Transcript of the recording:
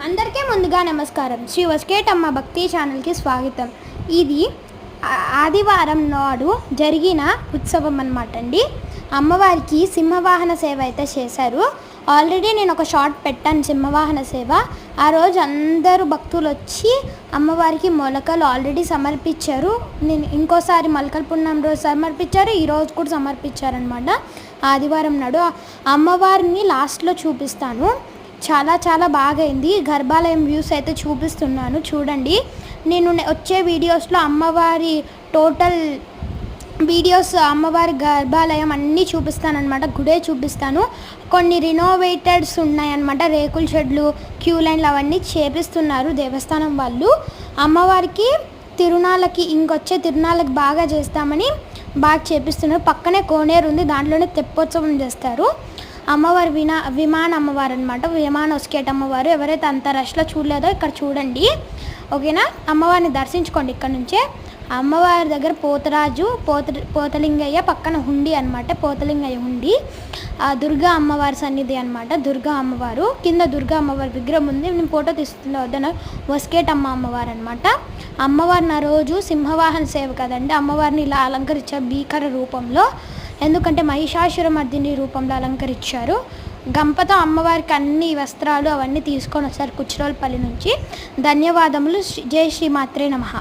అందరికీ ముందుగా నమస్కారం. శ్రీ వస్కేటమ్మ భక్తి ఛానల్కి స్వాగతం. ఇది ఆదివారం నాడు జరిగిన ఉత్సవం అన్నమాట అండి. అమ్మవారికి సింహవాహన సేవ అయితే చేశారు. ఆల్రెడీ నేను ఒక షార్ట్ పెట్టాను సింహవాహన సేవ. ఆ రోజు అందరూ భక్తులు వచ్చి అమ్మవారికి మొలకలు ఆల్రెడీ సమర్పించారు. నేను ఇంకోసారి మొలకల పున్నం రోజు సమర్పించారు, ఈరోజు కూడా సమర్పించారనమాట. ఆదివారం నాడు అమ్మవారిని లాస్ట్లో చూపిస్తాను. చాలా బాగా అయింది. గర్భాలయం వ్యూస్ అయితే చూపిస్తున్నాను చూడండి. నేను వచ్చే వీడియోస్లో అమ్మవారి టోటల్ వీడియోస్ అమ్మవారి గర్భాలయం అన్నీ చూపిస్తానమాట. గుడే చూపిస్తాను. కొన్ని రినోవేటెడ్స్ ఉన్నాయన్నమాట. రేకుల షెడ్లు, క్యూ లైన్లు అవన్నీ చేపిస్తున్నారు దేవస్థానం వాళ్ళు. అమ్మవారికి తిరునాళ్ళకి ఇంకొచ్చే తిరునాళ్ళకి బాగా చేస్తామని బాగా చేపిస్తున్నారు. పక్కనే కోనేరు ఉంది, దాంట్లోనే తెప్పోత్సవం చేస్తారు. అమ్మవారి విమాన అమ్మవారు అనమాట. విమాన వస్కేట్ అమ్మవారు. ఎవరైతే అంత రష్లో చూడలేదో ఇక్కడ చూడండి, ఓకేనా. అమ్మవారిని దర్శించుకోండి ఇక్కడ నుంచే. అమ్మవారి దగ్గర పోతరాజు, పోతలింగయ్య పక్కన హుండి అనమాట. పోతలింగయ్య హుండి. దుర్గా అమ్మవారి సన్నిధి అనమాట. దుర్గా అమ్మవారు కింద దుర్గా అమ్మవారి విగ్రహం ఉంది. నేను ఫోటో తీస్తున్నా వద్దన. వస్కేట్ అమ్మవారు అనమాట. అమ్మవారిని ఆ రోజు సింహవాహన సేవ కదండి. అమ్మవారిని ఇలా అలంకరించారు భీకర రూపంలో. ఎందుకంటే మహిషాసురమర్దిని రూపంలో అలంకరించారు. గంపతో అమ్మవారికి అన్ని వస్త్రాలు అవన్నీ తీసుకొని వచ్చారు కుచ్చిరోలపల్లి నుంచి. ధన్యవాదములు. జై శ్రీమాత్రే నమః.